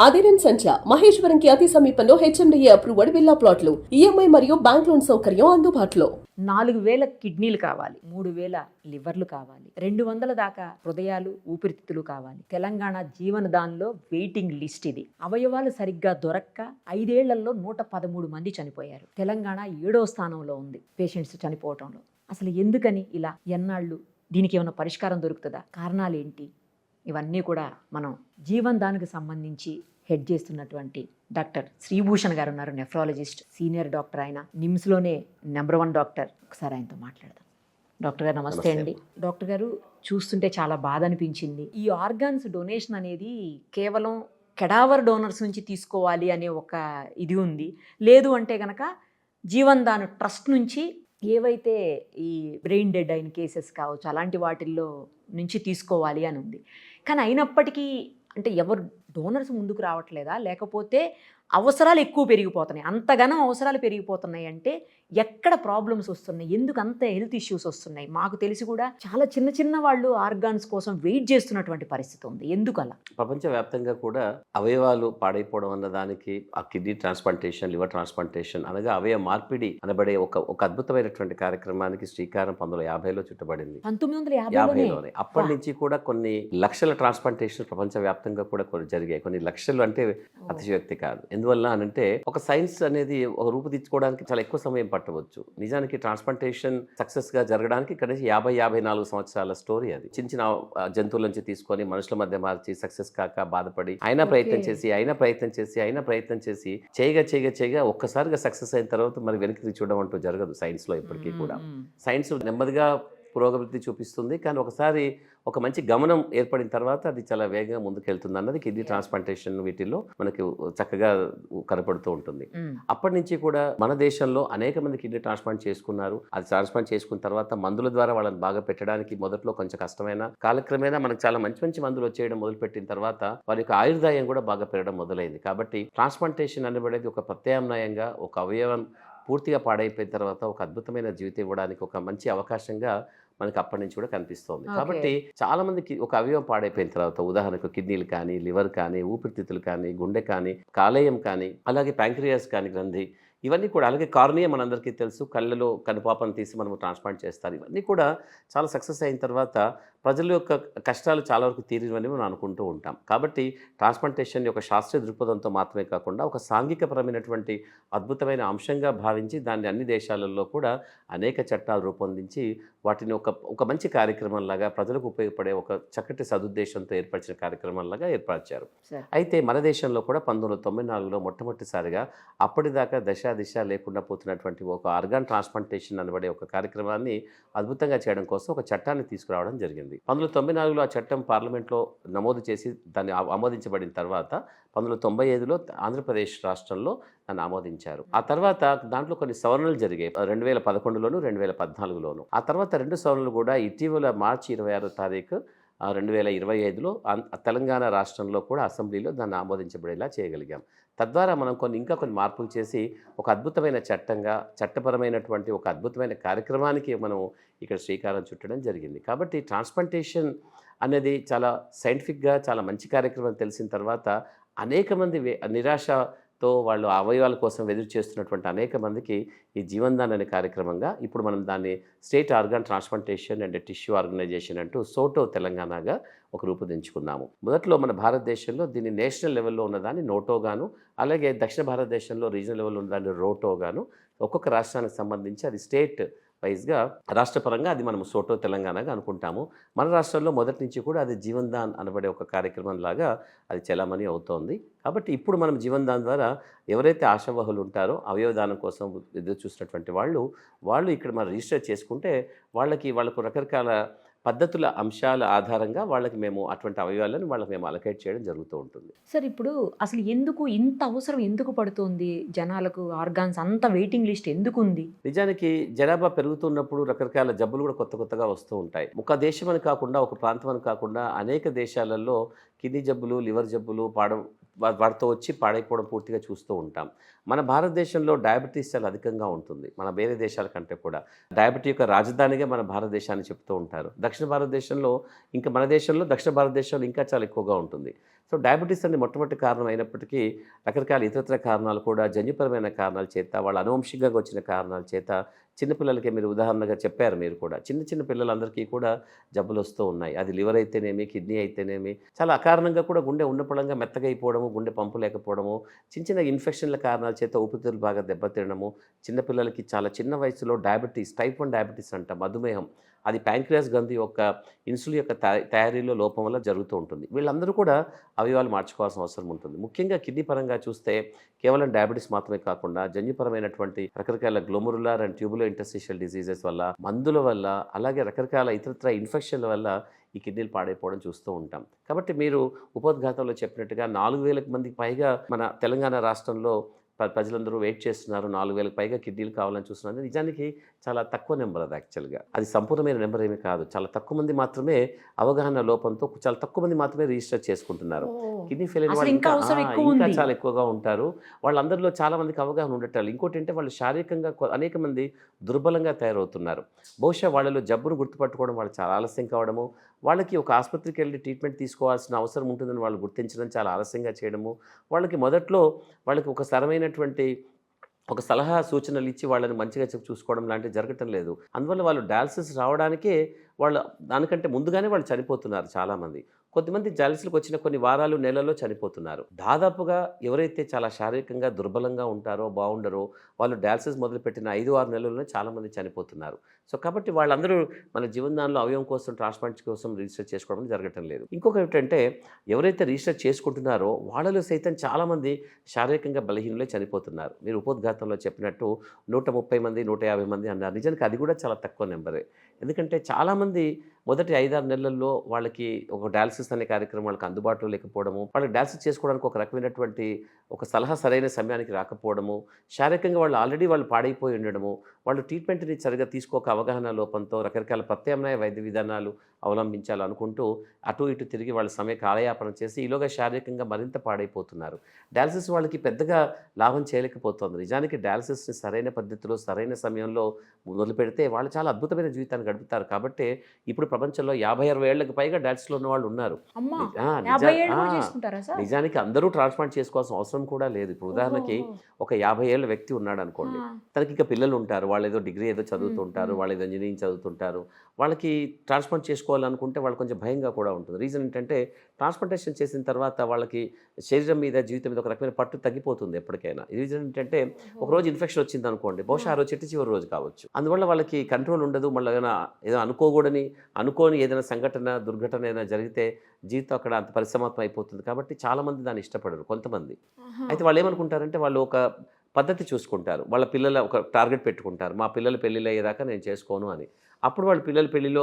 అదిరన్ సంచ మహేశ్వరంకి అతి సమీపంలో HMDA approved villa ప్లాట్లు ఈఎంఐ మరియు బ్యాంక్ లోన్ సౌకర్యం అందుబాటులో. 4,000 కిడ్నీలు కావాలి, 3,000 లివర్లు కావాలి, 200 దాకా హృదయాలు ఊపిరితిత్తులు కావాలి. తెలంగాణ జీవనదాన్లో వెయిటింగ్ లిస్ట్ ఇది. అవయవాలు సరిగ్గా దొరక్క 5 ఏళ్లలో 113 మంది చనిపోయారు. తెలంగాణ 7వ స్థానంలో ఉంది పేషెంట్స్ చనిపోవటంలో. అసలు ఎందుకని ఇలా? ఎన్నాళ్ళు? దీనికి ఏమైనా పరిష్కారం దొరుకుతుందా? కారణాలు ఏంటి? ఇవన్నీ కూడా మనం జీవన్ దానికి సంబంధించి హెడ్ చేస్తున్నటువంటి డాక్టర్ శ్రీభూషణ్ గారు ఉన్నారు, నెఫ్రాలజిస్ట్, సీనియర్ డాక్టర్. ఆయన నిమ్స్లోనే నెంబర్ 1 డాక్టర్. ఒకసారి ఆయనతో మాట్లాడదాం. డాక్టర్ గారు నమస్తే అండి. డాక్టర్ గారు, చూస్తుంటే చాలా బాధ అనిపించింది. ఈ ఆర్గాన్స్ డొనేషన్ అనేది కేవలం కెడావర్ డోనర్స్ నుంచి తీసుకోవాలి అనే ఒక ఇది ఉంది. లేదు అంటే కనుక జీవన్ దాన్ ట్రస్ట్ నుంచి ఏవైతే ఈ బ్రెయిన్ డెడ్ అయిన కేసెస్ కావచ్చు అలాంటి వాటిల్లో నుంచి తీసుకోవాలి అని ఉంది. కానీ అయినప్పటికీ అంటే ఎవరు డోనర్స్ ముందుకు రావట్లేదా, లేకపోతే అవసరాలు ఎక్కువ పెరిగిపోతున్నాయి? అంతగానో అవసరాలు పెరిగిపోతున్నాయి అంటే ఎక్కడ ప్రాబ్లమ్స్ వస్తున్నాయి? ఎందుకు అంత హెల్త్ ఇష్యూస్ వస్తున్నాయి? మాకు తెలిసి కూడా చాలా చిన్న చిన్న వాళ్ళు ఆర్గాన్స్ కోసం వెయిట్ చేస్తున్నటువంటి పరిస్థితి ఉంది. ఎందుకు అలా? ప్రపంచవ్యాప్తంగా కూడా అవయవాలు పాడైపోవడం అన్న దానికి ఆ కిడ్నీ ట్రాన్స్ప్లాంటేషన్, లివర్ ట్రాన్స్ప్లాంటేషన్ అనగా అవయవ మార్పిడి అనబడే ఒక అద్భుతమైనటువంటి కార్యక్రమానికి శ్రీకారం 1950లో చుట్టబడింది. 1950లోనే. అప్పటి నుంచి కూడా కొన్ని లక్షల ట్రాన్స్ప్లాంటేషన్ ప్రపంచవ్యాప్తంగా కూడా కొన్ని జరిగాయి. కొన్ని లక్షలు అంటే అతిశయోక్తి కాదు. ఎందువల్ల అనంటే ఒక సైన్స్ అనేది ఒక రూపుదిద్దుకోవడానికి చాలా ఎక్కువ సమయం పట్టవచ్చు. నిజానికి ట్రాన్స్ప్లాంటేషన్ సక్సెస్ గా జరగడానికి ఇక్కడ 50-54 సంవత్సరాల స్టోరీ. అది చిన్న చిన్న జంతువుల నుంచి తీసుకొని మనుషుల మధ్య మార్చి సక్సెస్ కాక బాధపడి అయినా ప్రయత్నం చేసి చేయగా ఒక్కసారిగా సక్సెస్ అయిన తర్వాత మరి వెనక్కి చూడడం అంటూ జరగదు సైన్స్ లో ఇప్పటికీ కూడా. సైన్స్ నెమ్మదిగా పురోగతి చూపిస్తుంది, కానీ ఒకసారి ఒక మంచి గమనం ఏర్పడిన తర్వాత అది చాలా వేగంగా ముందుకెళ్తుంది అన్నది కిడ్నీ ట్రాన్స్ప్లాంటేషన్ వీటిల్లో మనకి చక్కగా కనపడుతూ ఉంటుంది. అప్పటి నుంచి కూడా మన దేశంలో అనేక మంది కిడ్నీ ట్రాన్స్ప్లాంట్ చేసుకున్నారు. అది ట్రాన్స్ప్లాంట్ చేసుకున్న తర్వాత మందుల ద్వారా వాళ్ళని బాగా పెట్టడానికి మొదట్లో కొంచెం కష్టమైన, కాలక్రమేణా మనకు చాలా మంచి మందులు వచ్చేయడం మొదలుపెట్టిన తర్వాత వారి యొక్క ఆయుర్దాయం కూడా బాగా పెరగడం మొదలైంది. కాబట్టి ట్రాన్స్ప్లాంటేషన్ అనేది ఒక ప్రత్యామ్నాయంగా, ఒక అవయవం పూర్తిగా పాడైపోయిన తర్వాత ఒక అద్భుతమైన జీవితం ఇవ్వడానికి ఒక మంచి అవకాశంగా మనకి అప్పటి నుంచి కూడా కనిపిస్తోంది. కాబట్టి చాలా మందికి ఒక అవయవం పాడైపోయిన తర్వాత, ఉదాహరణకు కిడ్నీలు కానీ, లివర్ కానీ, ఊపిరితిత్తులు కానీ, గుండె కానీ, కాలేయం కానీ, అలాగే ప్యాంక్రియాస్ కానీ గ్రంథి, ఇవన్నీ కూడా, అలాగే కార్నియా మనందరికీ తెలుసు, కళ్ళలో కనుపాపను తీసి మనము ట్రాన్స్ప్లాంట్ చేస్తారు. ఇవన్నీ కూడా చాలా సక్సెస్ అయిన తర్వాత ప్రజల యొక్క కష్టాలు చాలా వరకు తీరినవని మనం అనుకుంటూ ఉంటాం. కాబట్టి ట్రాన్స్ప్లాంటేషన్ యొక్క శాస్త్రీయ దృక్పథంతో మాత్రమే కాకుండా ఒక సాంఘికపరమైనటువంటి అద్భుతమైన అంశంగా భావించి దాన్ని అన్ని దేశాలలో కూడా అనేక చట్టాలు రూపొందించి వాటిని ఒక మంచి కార్యక్రమంలాగా, ప్రజలకు ఉపయోగపడే ఒక చక్కటి సదుద్దేశంతో ఏర్పరిచిన కార్యక్రమంలాగా ఏర్పరిచారు. అయితే మన దేశంలో కూడా 1994లో మొట్టమొదటిసారిగా అప్పటిదాకా దిశ లేకుండా పోతున్నటువంటి ఒక ఆర్గాన్ ట్రాన్స్ప్లాంటేషన్ అనబడే ఒక కార్యక్రమాన్ని అద్భుతంగా చేయడం కోసం ఒక చట్టాన్ని తీసుకురావడం జరిగింది. 1994లో ఆ చట్టం పార్లమెంట్లో నమోదు చేసి దాన్ని ఆమోదించబడిన తర్వాత 1995లో ఆంధ్రప్రదేశ్ రాష్ట్రంలో దాన్ని ఆమోదించారు. ఆ తర్వాత దాంట్లో కొన్ని సవరణలు జరిగాయి 2011లోను 2014లోను. ఆ తర్వాత 2 సవరణలు కూడా ఇటీవల మార్చి 26వ తారీఖు 2025లో తెలంగాణ రాష్ట్రంలో కూడా అసెంబ్లీలో దాన్ని ఆమోదించబడేలా చేయగలిగాం. తద్వారా మనం ఇంకా కొన్ని మార్పులు చేసి ఒక అద్భుతమైన చట్టంగా, చట్టపరమైనటువంటి ఒక అద్భుతమైన కార్యక్రమానికి మనం ఇక్కడ శ్రీకారం చుట్టడం జరిగింది. కాబట్టి ట్రాన్స్ప్లాంటేషన్ అనేది చాలా సైంటిఫిక్గా చాలా మంచి కార్యక్రమం తెలిసిన తర్వాత అనేక మంది నిరాశతో వాళ్ళు అవయవాల కోసం ఎదురు చేస్తున్నటువంటి అనేక మందికి ఈ జీవన్ దాన్ అనే కార్యక్రమంగా ఇప్పుడు మనం దాన్ని state organ transplantation and tissue organization అంటూ సోటో తెలంగాణగా ఒక రూపుదించుకున్నాము. మొదట్లో మన భారతదేశంలో దీన్ని నేషనల్ లెవెల్లో ఉన్నదాన్ని నోటోగాను, అలాగే దక్షిణ భారతదేశంలో రీజనల్ లెవెల్లో ఉన్నదాన్ని రోటోగాను, ఒక్కొక్క రాష్ట్రానికి సంబంధించి అది స్టేట్ వైజ్గా రాష్ట్రపరంగా అది మనం సోటో తెలంగాణగా అనుకుంటాము. మన రాష్ట్రంలో మొదటి నుంచి కూడా అది జీవన్ దాన్ అనబడే ఒక కార్యక్రమం లాగా అది చలామణి అవుతోంది. కాబట్టి ఇప్పుడు మనం జీవన్ దాన్ ద్వారా ఎవరైతే ఆశావహులు ఉంటారో అవయవదానం కోసం ఎదురు చూసినటువంటి వాళ్ళు ఇక్కడ మనం రిజిస్టర్ చేసుకుంటే వాళ్ళకు రకరకాల పద్ధతుల అంశాల ఆధారంగా వాళ్ళకి మేము అటువంటి అవయవాలను వాళ్ళకి మేము అలొకేట్ చేయడం జరుగుతూ ఉంటుంది. సార్, ఇప్పుడు అసలు ఇంత అవసరం ఎందుకు పడుతుంది జనాలకు? ఆర్గాన్స్ అంత వెయిటింగ్ లిస్ట్ ఎందుకు ఉంది? నిజానికి జనాభా పెరుగుతున్నప్పుడు రకరకాల జబ్బులు కూడా కొత్తగా వస్తూ ఉంటాయి. ఒక దేశం అని కాకుండా, ఒక ప్రాంతం అని కాకుండా అనేక దేశాలలో కిడ్నీ జబ్బులు, లివర్ జబ్బులు, వాటితో వచ్చి పాడైపోవడం పూర్తిగా చూస్తూ ఉంటాం. మన భారతదేశంలో డయాబెటీస్ చాలా అధికంగా ఉంటుంది, మన వేరే దేశాల కంటే కూడా. డయాబెటీ యొక్క రాజధానిగా మన భారతదేశాన్ని చెప్తూ ఉంటారు. దక్షిణ భారతదేశంలో ఇంకా మన దేశంలో దక్షిణ భారతదేశంలో ఇంకా చాలా ఎక్కువగా ఉంటుంది. సో డయాబెటీస్ అనేది మొట్టమొదటి కారణం అయినప్పటికీ రకరకాల ఇతరత్ర కారణాలు కూడా, జన్యుపరమైన కారణాల చేత, వాళ్ళ అనువంశికంగా వచ్చిన కారణాల చేత, చిన్నపిల్లలకి మీరు ఉదాహరణగా చెప్పారు మీరు కూడా, చిన్న చిన్న పిల్లలందరికీ కూడా జబ్బులు వస్తూ ఉన్నాయి. అది లివర్ అయితేనేమి, కిడ్నీ అయితేనేమి, చాలా అకారణంగా కూడా గుండె ఉన్నపళంగా మెత్తగా అయిపోవడము, గుండె పంపు లేకపోవడము, చిన్న చిన్న ఇన్ఫెక్షన్ల కారణాల చేత ఊపిరితిత్తులు బాగా దెబ్బతినడము, చిన్నపిల్లలకి చాలా చిన్న వయసులో డయాబెటీస్, టైప్ 1 డయాబెటీస్ అంట, మధుమేహం, అది ప్యాంక్రియాస్ గ్రంథి యొక్క ఇన్సులిన్ యొక్క తయారీలో లోపం వల్ల జరుగుతూ ఉంటుంది. వీళ్ళందరూ కూడా అవయవాలు మార్చుకోవాల్సిన అవసరం ఉంటుంది. ముఖ్యంగా కిడ్నీ పరంగా చూస్తే కేవలం డయాబెటీస్ మాత్రమే కాకుండా జన్యుపరమైనటువంటి రకరకాల glomerular and tubular interstitial diseases వల్ల, మందుల వల్ల, అలాగే రకరకాల ఇతరత్ర ఇన్ఫెక్షన్ల వల్ల ఈ కిడ్నీలు పాడైపోవడం చూస్తూ ఉంటాం. కాబట్టి మీరు ఉపోద్ఘాతంలో చెప్పినట్టుగా 4,000 మందికి పైగా మన తెలంగాణ రాష్ట్రంలో ప్రజలందరూ వెయిట్ చేస్తున్నారు, 4,000కి పైగా కిడ్నీలు కావాలని చూస్తున్నారు. నిజానికి చాలా తక్కువ నెంబర్ అది. యాక్చువల్గా అది సంపూర్ణమైన నెంబర్ ఏమీ కాదు. చాలా తక్కువ మంది మాత్రమే అవగాహన లోపంతో చాలా తక్కువ మంది మాత్రమే రిజిస్టర్ చేసుకుంటున్నారు. కిడ్నీ ఫెయిల్ అయిన వాళ్ళు ఇంకా చాలా ఎక్కువగా ఉంటారు. వాళ్ళందరిలో చాలా మందికి అవగాహన ఉండటాలు. ఇంకోటి అంటే వాళ్ళు శారీరకంగా అనేక మంది దుర్బలంగా తయారవుతున్నారు. బహుశా వాళ్ళలో జబ్బును గుర్తుపట్టుకోవడం వాళ్ళు చాలా ఆలస్యం కావడము, వాళ్ళకి ఒక ఆసుపత్రికి వెళ్ళి ట్రీట్మెంట్ తీసుకోవాల్సిన అవసరం ఉంటుందని వాళ్ళు గుర్తించడం చాలా ఆలస్యంగా చేయడము, వాళ్ళకి మొదట్లో వాళ్ళకి ఒక సరైనటువంటి ఒక సలహా సూచనలు ఇచ్చి వాళ్ళని మంచిగా చూసుకోవడం లాంటివి జరగటం లేదు. అందువల్ల వాళ్ళు డయాలసిస్ రావడానికే వాళ్ళు దానికంటే ముందుగానే వాళ్ళు చనిపోతున్నారు చాలామంది. కొద్దిమంది డయాలసిస్కి వచ్చిన కొన్ని వారాలు, నెలల్లో చనిపోతున్నారు. దాదాపుగా ఎవరైతే చాలా శారీరకంగా దుర్బలంగా ఉంటారో, బాగుండరో, వాళ్ళు డయాలసిస్ మొదలుపెట్టిన 5-6 నెలల్లోనే చాలామంది చనిపోతున్నారు. సో కాబట్టి వాళ్ళందరూ మన జీవనదానంలో అవయవం కోసం, ట్రాన్స్ప్లాంట్ కోసం రిజిస్టర్ చేసుకోవడం జరగటం లేదు. ఇంకొక ఏంటంటే ఎవరైతే రిజిస్టర్ చేసుకుంటున్నారో వాళ్ళలో సైతం చాలామంది శారీరకంగా బలహీనులే చనిపోతున్నారు. మీరు ఉపోద్ఘాతంలో చెప్పినట్టు 130 మంది, 150 మంది అన్నారు. నిజానికి అది కూడా చాలా తక్కువ నెంబరే. ఎందుకంటే చాలామంది మొదటి 5-6 నెలల్లో వాళ్ళకి ఒక డయాలసిస్ అనే కార్యక్రమం వాళ్ళకి అందుబాటులో లేకపోవడము, వాళ్ళకి డయాలసిస్ చేసుకోవడానికి ఒక రకమైనటువంటి ఒక సలహా సరైన సమయానికి రాకపోవడము, శారీరకంగా వాళ్ళు పాడైపోయి ఉండడము, వాళ్ళు ట్రీట్మెంట్ని సరిగా తీసుకోక అవగాహన లోపంతో రకరకాల ప్రత్యామ్నాయ వైద్య విధానాలు అవలంబించాలనుకుంటూ అటు ఇటు తిరిగి వాళ్ళ సమయ కాలయాపన చేసి ఈలోగా శారీరకంగా మరింత పాడైపోతున్నారు. డయాలసిస్ వాళ్ళకి పెద్దగా లాభం చేయలేకపోతుంది. నిజానికి డయాలసిస్ని సరైన పద్ధతిలో, సరైన సమయంలో మొదలు పెడితే వాళ్ళు చాలా అద్భుతమైన జీవితాన్ని గడుపుతారు. కాబట్టి ఇప్పుడు ప్రపంచంలో 50-60 ఏళ్లకు పైగా డయాలసిస్లో ఉన్న వాళ్ళు ఉన్నారు. నిజానికి అందరూ ట్రాన్స్ప్లాంట్ చేసుకోవాల్సిన అవసరం కూడా లేదు. ఇప్పుడు ఉదాహరణకి ఒక 50 ఏళ్ళ వ్యక్తి ఉన్నాడు అనుకోండి, తనకి ఇంకా పిల్లలు ఉంటారు, వాళ్ళు ఏదో డిగ్రీ ఏదో చదువుతుంటారు, వాళ్ళు ఏదో ఇంజనీరింగ్ చదువుతుంటారు, వాళ్ళకి ట్రాన్స్ప్లాంట్ చేసుకోవాలనుకుంటే వాళ్ళు కొంచెం భయంగా కూడా ఉంటుంది. రీజన్ ఏంటంటే ట్రాన్స్ప్లాంటేషన్ చేసిన తర్వాత వాళ్ళకి శరీరం మీద, జీవితం మీద ఒక రకమైన పట్టు తగ్గిపోతుంది ఎప్పటికైనా. రీజన్ ఏంటంటే ఒకరోజు ఇన్ఫెక్షన్ వచ్చింది అనుకోండి, బహుశా ఆ రోజు చివరి రోజు కావచ్చు. అందువల్ల వాళ్ళకి కంట్రోల్ ఉండదు. మళ్ళీ ఏదో అనుకోని ఏదైనా సంఘటన, దుర్ఘటన ఏదైనా జరిగితే జీవితం అక్కడ అంత పరిసమాప్తం అయిపోతుంది. కాబట్టి చాలామంది దాన్ని ఇష్టపడరు కొంతమంది. అయితే వాళ్ళు ఏమనుకుంటారంటే వాళ్ళు ఒక పద్ధతి చూసుకుంటారు, వాళ్ళ పిల్లల ఒక టార్గెట్ పెట్టుకుంటారు, మా పిల్లల పెళ్ళిళ్ళు అయ్యేదాకా నేను చేసుకోను అని. అప్పుడు వాళ్ళ పిల్లల పెళ్ళిలో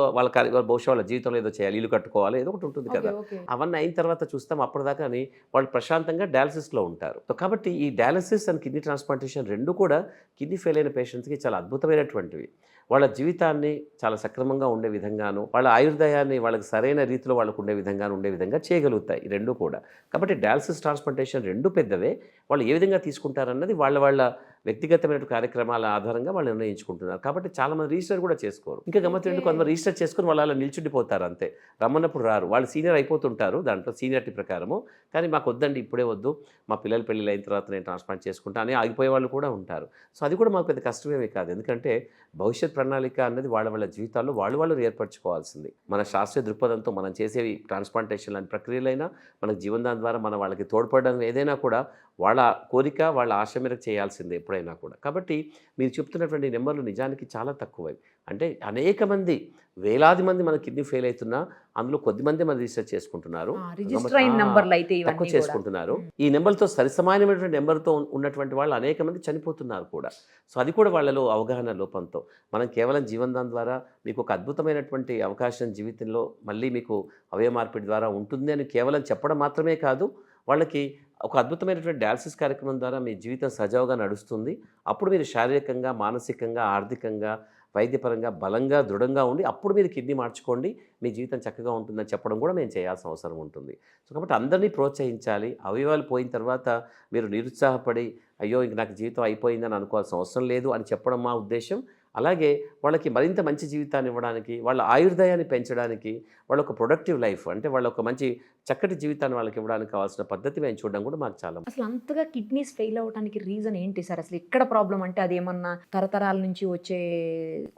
బహుశా వాళ్ళ జీవితంలో ఏదో చేయాలి, ఇల్లు కట్టుకోవాలి, ఏదో ఒకటి ఉంటుంది కదా. అవన్నీ అయిన తర్వాత చూస్తాం. అప్పటిదాకా వాళ్ళు ప్రశాంతంగా డయాలసిస్లో ఉంటారు. సో కాబట్టి ఈ డయాలసిస్ అండ్ కిడ్నీ ట్రాన్స్ప్లాంటేషన్ రెండు కూడా కిడ్నీ ఫెయిల్ అయిన పేషెంట్స్కి చాలా అద్భుతమైనటువంటివి. వాళ్ళ జీవితాన్ని చాలా సక్రమంగా ఉండే విధంగాను, వాళ్ళ ఆయుర్దాయాన్ని వాళ్ళకి సరైన రీతిలో వాళ్ళకు ఉండే విధంగా చేయగలుగుతాయి ఈ రెండు కూడా. కాబట్టి డయాలసిస్, ట్రాన్స్ప్లాంటేషన్ రెండు పెద్దవే. వాళ్ళు ఏ విధంగా తీసుకుంటారన్నది వాళ్ళ వ్యక్తిగతమైన కార్యక్రమాల ఆధారంగా వాళ్ళు నిర్ణయించుకుంటున్నారు. కాబట్టి చాలామంది రిజిస్టర్ కూడా చేసుకోరు. ఇంకా గమ్మత్తు కొంతమంది రిజిస్టర్ చేసుకుని వాళ్ళు అలా నిల్చుండిపోతారు అంతే, రమ్మన్నప్పుడు రారు. వాళ్ళు సీనియర్ అయిపోతుంటారు దాంట్లో సీనియారిటీ ప్రకారము. కానీ మాకు వద్దండి, ఇప్పుడే వద్దు, మా పిల్లల పెళ్ళిళ్ళు అయిన తర్వాత నేను ట్రాన్స్ప్లాంట్ చేసుకుంటా అని ఆగిపోయే వాళ్ళు కూడా ఉంటారు. సో అది కూడా మాకు పెద్ద కష్టమేమీ కాదు. ఎందుకంటే భవిష్యత్ ప్రణాళిక అన్నది వాళ్ళ జీవితాల్లో వాళ్ళు ఏర్పరచుకోవాల్సింది. మన శాస్త్రీయ దృక్పథంతో మనం చేసేవి ట్రాన్స్ప్లాంటేషన్ లాంటి ప్రక్రియలైనా, మన జీవనదానం ద్వారా మనం వాళ్ళకి తోడ్పడడం ఏదైనా కూడా వాళ్ళ కోరిక, వాళ్ళ ఆశ మేరకు చేయాల్సిందే ఎప్పుడైనా కూడా. కాబట్టి మీరు చెప్తున్నటువంటి నెంబర్లు నిజానికి చాలా తక్కువవి. అంటే అనేక మంది, వేలాది మంది మన కిడ్నీ ఫెయిల్ అవుతున్నా అందులో కొద్దిమంది మన రిజిస్టర్ చేసుకుంటున్నారు, తక్కువ చేసుకుంటున్నారు. ఈ నెంబర్తో సరిసమానమైనటువంటి నెంబర్తో ఉన్నటువంటి వాళ్ళు అనేక మంది చనిపోతున్నారు కూడా. సో అది కూడా వాళ్ళలో అవగాహన లోపంతో. మనం కేవలం జీవనదానం ద్వారా మీకు ఒక అద్భుతమైనటువంటి అవకాశం జీవితంలో మళ్ళీ మీకు అవయవ మార్పిడి ద్వారా ఉంటుంది అని కేవలం చెప్పడం మాత్రమే కాదు, వాళ్ళకి ఒక అద్భుతమైనటువంటి డయాలసిస్ కార్యక్రమం ద్వారా మీ జీవితం సజావుగా నడుస్తుంది. అప్పుడు మీరు శారీరకంగా, మానసికంగా, ఆర్థికంగా వైద్యపరంగా బలంగా దృఢంగా ఉండి అప్పుడు మీరు కిడ్నీ మార్చుకోండి, మీ జీవితం చక్కగా ఉంటుందని చెప్పడం కూడా మేము చేయాల్సిన అవసరం ఉంటుంది. సో కాబట్టి అందరినీ ప్రోత్సహించాలి. అవయవాలు పోయిన తర్వాత మీరు నిరుత్సాహపడి అయ్యో ఇంక నాకు జీవితం అయిపోయిందని అనుకోవాల్సిన అవసరం లేదు అని చెప్పడం మా ఉద్దేశం. అలాగే వాళ్ళకి మరింత మంచి జీవితాన్ని ఇవ్వడానికి, వాళ్ళ ఆయుర్దాయాన్ని పెంచడానికి, వాళ్ళ ఒక ప్రొడక్టివ్ లైఫ్ అంటే వాళ్ళ ఒక మంచి చక్కటి జీవితాన్ని వాళ్ళకి ఇవ్వడానికి కావాల్సిన పద్ధతి మేము చూడడం కూడా మాకు చాలా అసలు అంతగా కిడ్నీస్ ఫెయిల్ అవ్వడానికి రీజన్ ఏంటి సార్? అసలు ఎక్కడ ప్రాబ్లం అంటే అది ఏమన్నా తరతరాల నుంచి వచ్చే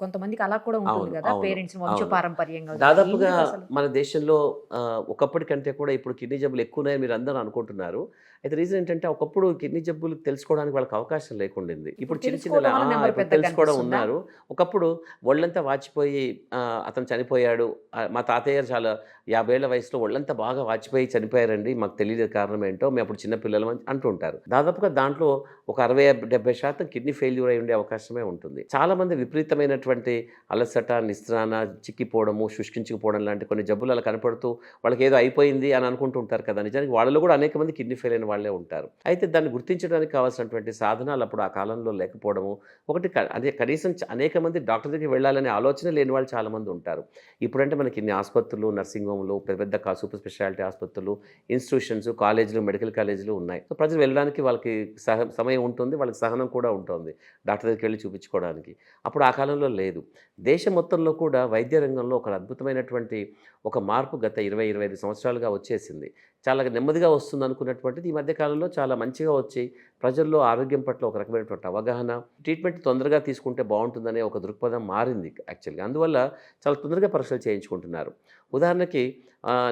కొంతమందికి అలా కూడా ఉంటుంది అవును, కదా, అవును, పేరెంట్స్ అవును. వంశపారంపర్యంగా దాదాపుగా ఏంటి అసలు? మన దేశంలో ఒకప్పటి కంటే కూడా ఇప్పుడు కిడ్నీ జబ్బులు ఎక్కువ ఉన్నాయని మీరు అందరూ అనుకుంటున్నారు. అయితే రీజన్ ఏంటంటే ఒకప్పుడు కిడ్నీ జబ్బులు తెలుసుకోవడానికి వాళ్ళకి అవకాశం లేకుండింది. ఇప్పుడు చిన్న చిన్న తెలుసుకోవడం వల్ల నెంబర్ ఇప్పుడు పెద్దగా తెలుసుకోవడం కనిపిస్తుందా? ఉన్నారు. ఒకప్పుడు ఒళ్ళంతా వాచిపోయి అతను చనిపోయాడు, మా తాతయ్య గారు చాలా 50 ఏళ్ల వయసులో ఒళ్ళంతా బాగా వాచిపోయి చనిపోయారండి, మాకు తెలియదు కారణం ఏంటో, మేము అప్పుడు చిన్నపిల్లలం అని అంటుంటారు. దాదాపుగా దాంట్లో ఒక 60-70% కిడ్నీ ఫెయిల్యూర్ అయి ఉండే అవకాశమే ఉంటుంది. చాలామంది విపరీతమైనటువంటి అలసట, నిస్త్రాణ, చిక్కిపోవడము, శుష్కించుకుపోవడం లాంటి కొన్ని జబ్బులు అలా కనపడుతూ వాళ్ళకి ఏదో అయిపోయింది అని అనుకుంటూ ఉంటారు కదా. నిజానికి వాళ్ళలో కూడా అనేక మంది కిడ్నీ ఫెయిల్ అయిన వాళ్ళే ఉంటారు. అయితే దాన్ని గుర్తించడానికి కావాల్సినటువంటి సాధనాలు అప్పుడు ఆ కాలంలో లేకపోవడము ఒకటి. అదే కనీసం అనేక మంది డాక్టర్ దగ్గరికి వెళ్ళాలనే ఆలోచన లేని వాళ్ళు చాలామంది ఉంటారు. ఇప్పుడంటే మనకి ఇన్ని ఆసుపత్రులు, నర్సింగ్ హోమ్లు, పెద్ద పెద్ద సూపర్ స్పెషాలిటీ ఆసుపత్రులు, ఇన్స్టిట్యూషన్స్, కాలేజీలు, మెడికల్ కాలేజీలు ఉన్నాయి. సో ప్రజలు వెళ్ళడానికి వాళ్ళకి సమయం ఉంటుంది, వాళ్ళకి సహనం కూడా ఉంటుంది డాక్టర్ దగ్గరికి వెళ్ళి చూపించుకోవడానికి. అప్పుడు ఆ కాలంలో లేదు. దేశం మొత్తంలో కూడా వైద్య రంగంలో ఒక అద్భుతమైనటువంటి ఒక మార్పు గత 20-25 సంవత్సరాలుగా వచ్చేసింది. చాలా నెమ్మదిగా వస్తుంది అనుకున్నటువంటిది ఈ మధ్య కాలంలో చాలా మంచిగా వచ్చి ప్రజల్లో ఆరోగ్యం పట్ల ఒక రకమైనటువంటి అవగాహన, ట్రీట్మెంట్ తొందరగా తీసుకుంటే బాగుంటుందనే ఒక దృక్పథం మారింది యాక్చువల్గా. అందువల్ల చాలా తొందరగా పరీక్షలు చేయించుకుంటున్నారు. ఉదాహరణకి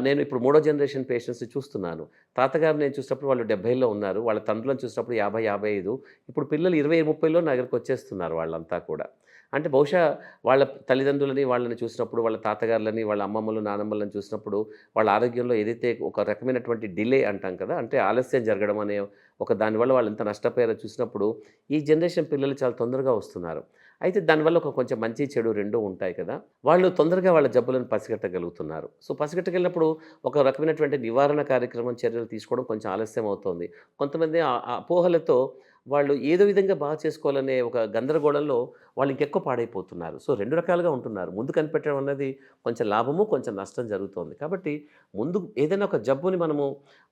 నేను ఇప్పుడు 3వ జనరేషన్ పేషెంట్స్ని చూస్తున్నాను. తాతగారు నేను చూసినప్పుడు వాళ్ళు 70లో ఉన్నారు, వాళ్ళ తండ్రులను చూసినప్పుడు 50-55. ఇప్పుడు పిల్లలు 20-30లో నా దగ్గరికి వచ్చేస్తున్నారు వాళ్ళంతా కూడా. అంటే బహుశా వాళ్ళ తల్లిదండ్రులని వాళ్ళని చూసినప్పుడు, వాళ్ళ తాతగారులని, వాళ్ళ అమ్మమ్మలు, నానమ్మలను చూసినప్పుడు వాళ్ళ ఆరోగ్యంలో ఏదైతే ఒక రకమైనటువంటి డిలే అంటాం కదా, అంటే ఆలస్యం జరగడం అనే ఒక దానివల్ల వాళ్ళు ఎంత నష్టపోయారో చూసినప్పుడు ఈ జనరేషన్ పిల్లలు చాలా తొందరగా వస్తున్నారు. అయితే దానివల్ల ఒక కొంచెం మంచి చెడు రెండూ ఉంటాయి కదా. వాళ్ళు తొందరగా వాళ్ళ జబ్బులను పసిగట్టగలుగుతున్నారు. సో పసిగట్టగలిగినప్పుడు ఒక రకమైనటువంటి నివారణ కార్యక్రమం చర్యలు తీసుకోవడం కొంచెం ఆలస్యం అవుతుంది. కొంతమంది ఆ అపోహలతో వాళ్ళు ఏదో విధంగా బాగా చేసుకోవాలనే ఒక గందరగోళంలో వాళ్ళు ఇంకెక్కువ పాడైపోతున్నారు. సో 2 రకాలుగా ఉంటున్నారు. ముందు కనిపెట్టడం అన్నది కొంచెం లాభము, కొంచెం నష్టం జరుగుతోంది. కాబట్టి ముందు ఏదైనా ఒక జబ్బుని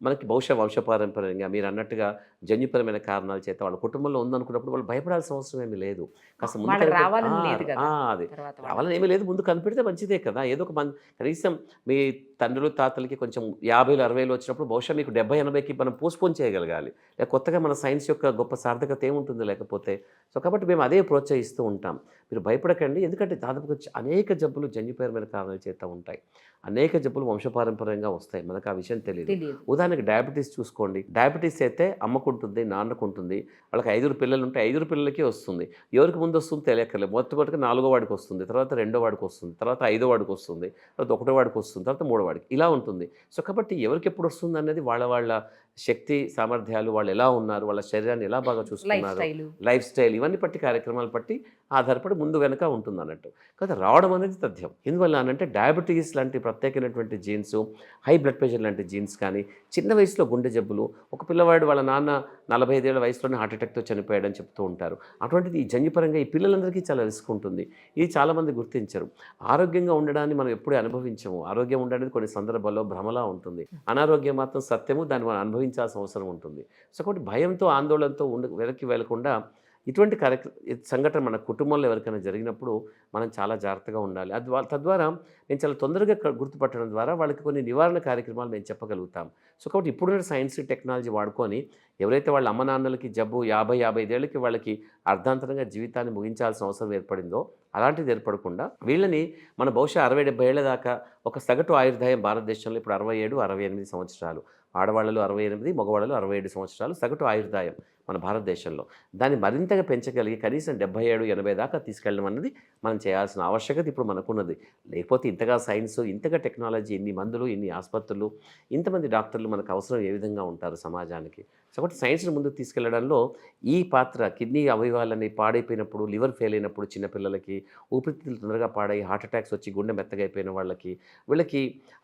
మనకి బహుశా వంశపారంపర్యంగా మీరు అన్నట్టుగా జన్యుపరమైన కారణాల చేత వాళ్ళ కుటుంబంలో ఉందనుకున్నప్పుడు వాళ్ళు భయపడాల్సిన అవసరం ఏమీ లేదు. కాస్త ముందు వాళ్ళకి కనిపెట్టి రావాలని లేదు కదా అది తర్వాత రావాలని ఏమీ లేదు. ముందు కనిపెడితే మంచిదే కదా. ఏదో ఒక కనీసం మీ తండ్రులు, తాతలకి కొంచెం 50, 60 వచ్చినప్పుడు బహుశా మీకు 70, 80కి మనం పోస్ట్పోన్ చేయగలగాలి. కొత్తగా మన సైన్స్ యొక్క గొప్ప సార్థకత ఏముంటుంది లేకపోతే. సో కాబట్టి మేము అదే ప్రోత్సహిస్తూ ఉంటాం. మీరు భయపడకండి, ఎందుకంటే దాదాపుగా అనేక జబ్బులు జన్యుపరమైన కారణాల చేత ఉంటాయి. అనేక జబ్బులు వంశపారంపర్యంగా వస్తాయి, మనకు ఆ విషయం తెలియదు. ఉదాహరణకి డయాబెటీస్ చూసుకోండి. డయాబెటీస్ అయితే అమ్మకుంటుంది, నాన్నకుంటుంది. వాళ్ళకి 5 పిల్లలు ఉంటే 5 పిల్లలకి వస్తుంది. ఎవరికి ముందు వస్తుంది తెలియక్కర్లేదు. మొట్టమొదటిగా 4వ వాడికి వస్తుంది, తర్వాత 2వ వాడికి వస్తుంది, తర్వాత 5వ వాడికి వస్తుంది, తర్వాత 1వ వాడికి వస్తుంది, తర్వాత 3వ వాడికి, ఇలా ఉంటుంది. సో కాబట్టి ఎవరికి ఎప్పుడు వస్తుంది అనేది వాళ్ళ శక్తి సామర్థ్యాలు, వాళ్ళు ఎలా ఉన్నారు, వాళ్ళ శరీరాన్ని ఎలా బాగా చూసుకున్నారు, లైఫ్ స్టైల్, ఇవన్నీ బట్టి కార్యక్రమాలు బట్టి ఆధారపడి ముందు వెనక ఉంటుంది అన్నట్టు. కాబట్టి రావడం అనేది తథ్యం. ఎందువల్ల అనంటే డయాబెటీస్ లాంటి ప్రత్యేకమైనటువంటి జీన్స్, హై బ్లడ్ ప్రెషర్ లాంటి జీన్స్ కానీ, చిన్న వయసులో గుండె జబ్బులు, ఒక పిల్లవాడు వాళ్ళ నాన్న 45 ఏళ్ల వయసులోనే హార్ట్ అటాక్తో చనిపోయాడని చెప్తూ ఉంటారు. అటువంటిది ఈ జన్యుపరంగా ఈ పిల్లలందరికీ చాలా రిస్క్ ఉంటుంది. ఇది చాలామంది గుర్తించరు. ఆరోగ్యంగా ఉండడాన్ని మనం ఎప్పుడూ అనుభవించము. ఆరోగ్యం ఉండడానికి కొన్ని సందర్భాల్లో భ్రమలా ఉంటుంది. అనారోగ్యం మాత్రం సత్యము, దాన్ని మనం అనుభవించాల్సిన అవసరం ఉంటుంది. సో కాబట్టి భయంతో, ఆందోళనతో వెనక్కి వెళ్లకుండా ఇటువంటి సంఘటన మన కుటుంబంలో ఎవరికైనా జరిగినప్పుడు మనం చాలా జాగ్రత్తగా ఉండాలి. తద్వారా నేను చాలా తొందరగా గుర్తుపట్టడం ద్వారా వాళ్ళకి కొన్ని నివారణ కార్యక్రమాలు మేము చెప్పగలుగుతాం. సో కాబట్టి ఇప్పుడున్న సైన్స్, టెక్నాలజీ వాడుకొని ఎవరైతే వాళ్ళ అమ్మ నాన్నలకి జబ్బు 50-55 ఏళ్ళకి వాళ్ళకి అర్ధాంతరంగా జీవితాన్ని ముగించాల్సిన అవసరం ఏర్పడిందో అలాంటిది ఏర్పడకుండా వీళ్ళని మన బహుశా 60-70 ఏళ్ల దాకా ఒక సగటు ఆయుర్దాయం భారతదేశంలో ఇప్పుడు 67-68 సంవత్సరాలు, ఆడవాళ్ళలో 68, మగవాళ్ళలో 67 సంవత్సరాలు సగటు ఆయుర్దాయం మన భారతదేశంలో. దాన్ని మరింతగా పెంచగలిగి కనీసం 77-80 దాకా తీసుకెళ్ళడం అన్నది మనం చేయాల్సిన ఆవశ్యకత ఇప్పుడు మనకున్నది. లేకపోతే ఇంతగా సైన్స్, ఇంతగా టెక్నాలజీ, ఇన్ని మందులు, ఇన్ని ఆసుపత్రులు, ఇంతమంది డాక్టర్లు మనకు అవసరం ఏ విధంగా ఉంటారు సమాజానికి. కాబట్టి సైన్స్ని ముందుకు తీసుకెళ్లడంలో ఈ పాత్ర, కిడ్నీ అవయవాలని పాడైపోయినప్పుడు, లివర్ ఫెయిల్ అయినప్పుడు చిన్నపిల్లలకి, ఊపిరితిత్తులు తొందరగా పాడై హార్ట్ అటాక్స్ వచ్చి గుండె మెత్తగా అయిపోయిన వీళ్ళకి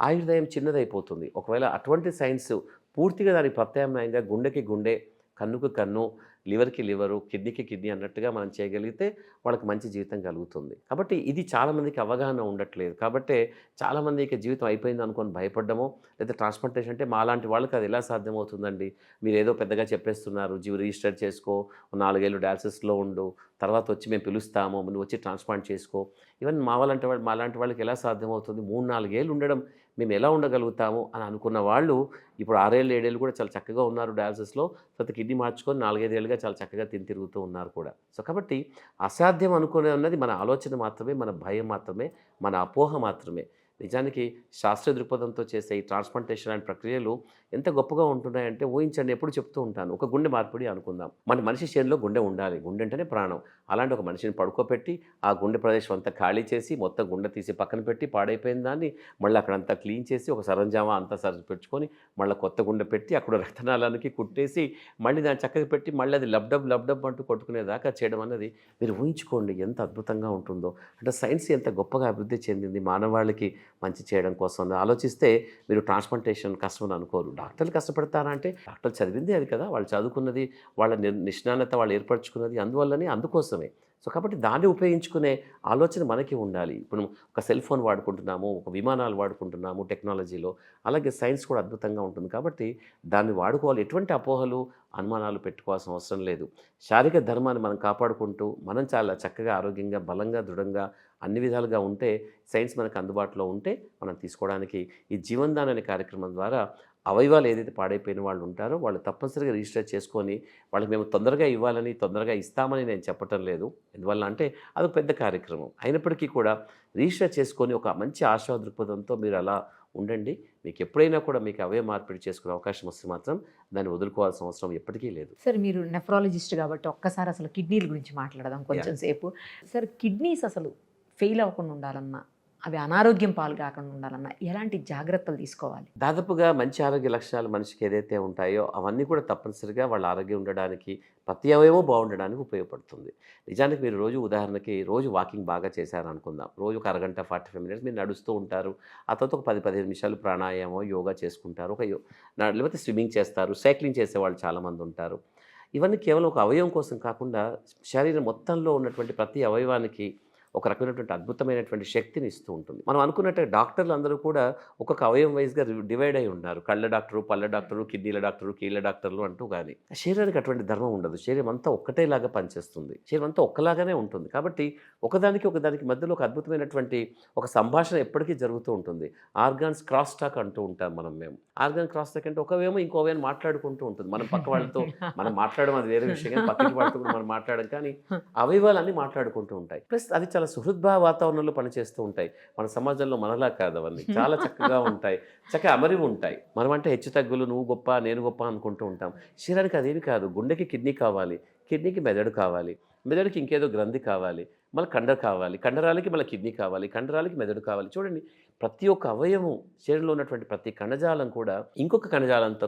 ఆయుర్దాయం చిన్నదైపోతుంది. ఒకవేళ అటువంటి సైన్స్ పూర్తిగా దానికి ప్రత్యామ్నాయంగా గుండెకి గుండె, కన్నుకు కన్ను, లివర్కి లివరు, కిడ్నీకి కిడ్నీ అన్నట్టుగా మనం చేయగలిగితే వాళ్ళకి మంచి జీవితం కలుగుతుంది. కాబట్టి ఇది చాలామందికి అవగాహన ఉండట్లేదు. కాబట్టే చాలామంది ఇక జీవితం అయిపోయింది అనుకొని భయపడ్డమో, లేదా ట్రాన్స్‌ప్లాంటేషన్ అంటే మాలాంటి వాళ్ళకి అది ఎలా సాధ్యమవుతుందండి? మీరేదో పెద్దగా చెప్పేస్తున్నారు. రిజిస్టర్ చేసుకో, 4 ఏళ్ళు డయాలసిస్‌లో ఉండు, తర్వాత వచ్చి మేము పిలుస్తాము, నువ్వు వచ్చి ట్రాన్స్‌ప్లాంట్ చేసుకో. ఇవన్నీ మాలాంటి వాళ్ళకి ఎలా సాధ్యమవుతుంది? 3, 4 ఏళ్ళు ఉండడం మేము ఎలా ఉండగలుగుతాము అని అనుకున్న వాళ్ళు ఇప్పుడు 6 ఏళ్ళు, 7 ఏళ్ళు కూడా చాలా చక్కగా ఉన్నారు డయాలసిస్‌లో. తర్వాత కిడ్నీ మార్చుకొని 4, 5 ఏళ్ళుగా చాలా చక్కగా తిరుగుతూ ఉన్నారు కూడా. సో కాబట్టి అసాధ్యం అనుకునే ఉన్నది మన ఆలోచన మాత్రమే, మన భయం మాత్రమే, మన అపోహ మాత్రమే. నిజానికి శాస్త్రీయ దృక్పథంతో చేసే ఈ ట్రాన్స్‌ప్లాంటేషన్ లాంటి ప్రక్రియలు ఎంత గొప్పగా ఉంటున్నాయంటే ఊహించండి. ఎప్పుడు చెప్తూ ఉంటాను, ఒక గుండె మార్పిడి అనుకుందాం. మన మనిషి శరీరంలో గుండె ఉండాలి. గుండె అంటేనే ప్రాణం. అలాంటి ఒక మనిషిని పడుకోబెట్టి ఆ గుండె ప్రదేశం అంతా ఖాళీ చేసి మొత్తం గుండె తీసి పక్కన పెట్టి పాడైపోయిన దాన్ని మళ్ళీ అక్కడంతా క్లీన్ చేసి ఒక సరంజామా అంతా సరిపెట్టుకొని మళ్ళీ కొత్త గుండె పెట్టి అక్కడ రక్తనాళానికి కుట్టేసి మళ్ళీ దాన్ని చక్కగా పెట్టి మళ్ళీ అది లబ్డబ్ అంటూ కొట్టుకునేదాకా చేయడం అన్నది మీరు ఊహించుకోండి ఎంత అద్భుతంగా ఉంటుందో. అంటే సైన్స్ ఎంత గొప్పగా అభివృద్ధి చెందింది మానవాళికి మంచి చేయడం కోసం ఆలోచిస్తే మీరు ట్రాన్స్‌ప్లాంటేషన్ కష్టం అని అనుకోరు. డాక్టర్లు కష్టపడతారా అంటే డాక్టర్లు చదివింది అది కదా, వాళ్ళు చదువుకున్నది, వాళ్ళ నిష్ణానత వాళ్ళు ఏర్పరచుకున్నది అందుకోసమే. సో కాబట్టి దాన్ని ఉపయోగించుకునే ఆలోచన మనకి ఉండాలి. ఇప్పుడు ఒక సెల్ ఫోన్ వాడుకుంటున్నాము, ఒక విమానాలు వాడుకుంటున్నాము టెక్నాలజీలో, అలాగే సైన్స్ కూడా అద్భుతంగా ఉంటుంది. కాబట్టి దాన్ని వాడుకోవాలి. ఎటువంటి అపోహలు, అనుమానాలు పెట్టుకోవాల్సిన అవసరం లేదు. శారీరక ధర్మాన్ని మనం కాపాడుకుంటూ మనం చాలా చక్కగా ఆరోగ్యంగా, బలంగా, దృఢంగా అన్ని విధాలుగా ఉంటే సైన్స్ మనకు అందుబాటులో ఉంటే మనం తీసుకోవడానికి ఈ జీవన్దాన్ అనే కార్యక్రమం ద్వారా అవయవాలు ఏదైతే పాడైపోయిన వాళ్ళు ఉంటారో వాళ్ళు తప్పనిసరిగా రిజిస్టర్ చేసుకొని వాళ్ళకి మేము తొందరగా ఇవ్వాలని, తొందరగా ఇస్తామని నేను చెప్పటం లేదు. ఎందువల్ల అంటే అదొక పెద్ద కార్యక్రమం. అయినప్పటికీ కూడా రిజిస్టర్ చేసుకొని ఒక మంచి ఆశా దృక్పథంతో మీరు అలా ఉండండి. మీకు ఎప్పుడైనా కూడా మీకు అవయవ మార్పిడి చేసుకునే అవకాశం వస్తే మాత్రం దాన్ని వదులుకోవాల్సిన అవసరం ఎప్పటికీ లేదు. సార్ మీరు నెఫ్రాలజిస్ట్ కాబట్టి ఒక్కసారి అసలు కిడ్నీల గురించి మాట్లాడదాం కొంచెం సేపు. సార్ కిడ్నీస్ అసలు ఫెయిల్ అవ్వకుండా ఉండాలన్నా, అవి అనారోగ్యం పాలు కాకుండా ఉండాలన్నా ఎలాంటి జాగ్రత్తలు తీసుకోవాలి? దాదాపుగా మంచి ఆరోగ్య లక్షణాలు మనిషికి ఏదైతే ఉంటాయో అవన్నీ కూడా తప్పనిసరిగా వాళ్ళ ఆరోగ్యం ఉండడానికి, ప్రతి అవయవము బాగుండడానికి ఉపయోగపడుతుంది. నిజానికి మీరు ఉదాహరణకి రోజు వాకింగ్ బాగా చేశారనుకుందాం. రోజు ఒక అరగంట 45 మినిట్స్ మీరు నడుస్తూ ఉంటారు. ఆ తర్వాత ఒక 10-15 నిమిషాలు ప్రాణాయామం, యోగా చేసుకుంటారు. లేకపోతే స్విమ్మింగ్ చేస్తారు, సైక్లింగ్ చేసేవాళ్ళు చాలామంది ఉంటారు. ఇవన్నీ కేవలం ఒక అవయవం కోసం కాకుండా శరీరం మొత్తంలో ఉన్నటువంటి ప్రతి అవయవానికి ఒక రకమైనటువంటి అద్భుతమైనటువంటి శక్తిని ఇస్తూ ఉంటుంది. మనం అనుకున్నట్టు డాక్టర్లు అందరూ కూడా ఒక్కొక్క అవయవం వైజ్గా డివైడ్ అయి ఉన్నారు. కళ్ళ డాక్టరు, పళ్ళ డాక్టరు, కిడ్నీల డాక్టరు, కీళ్ళ డాక్టర్లు అంటూ. కానీ శరీరానికి అటువంటి ధర్మం ఉండదు. శరీరం అంతా ఒక్కటేలాగా పనిచేస్తుంది. శరీరం అంతా ఒక్కలాగానే ఉంటుంది. కాబట్టి ఒకదానికి మధ్యలో ఒక అద్భుతమైనటువంటి ఒక సంభాషణ ఎప్పటికీ జరుగుతూ ఉంటుంది. ఆర్గాన్స్ క్రాస్ టాక్ అంటూ ఉంటాం మేము. ఆర్గాన్ క్రాస్ టాక్ అంటే ఒకవేమో ఇంకో అవయం మాట్లాడుకుంటూ ఉంటుంది. మనం పక్క వాళ్ళతో మనం మాట్లాడడం అది వేరే విషయం, కానీ పక్కకి వాళ్ళతో కూడా మనం మాట్లాడడం, కానీ అవయవాలన్నీ మాట్లాడుకుంటూ ఉంటాయి. ప్లస్ అది చాలా సుహృద్భావ వాతావరణంలో పనిచేస్తూ ఉంటాయి. మన సమాజంలో మనలా కాదు, అవన్నీ చాలా చక్కగా ఉంటాయి, చక్కగా అమరివి ఉంటాయి. మనం అంటే హెచ్చు తగ్గులు, నువ్వు గొప్ప నేను గొప్ప అనుకుంటూ ఉంటాం. శరీరానికి అదేమి కాదు. గుండెకి కిడ్నీ కావాలి, కిడ్నీకి మెదడు కావాలి, మెదడుకి ఇంకేదో గ్రంథి కావాలి, మళ్ళీ కండర కావాలి, కండరాలకి మళ్ళీ కిడ్నీ కావాలి, కండరాలకి మెదడు కావాలి. చూడండి, ప్రతి ఒక్క అవయవం శరీరంలో ఉన్నటువంటి ప్రతి కణజాలం కూడా ఇంకొక కణజాలంతో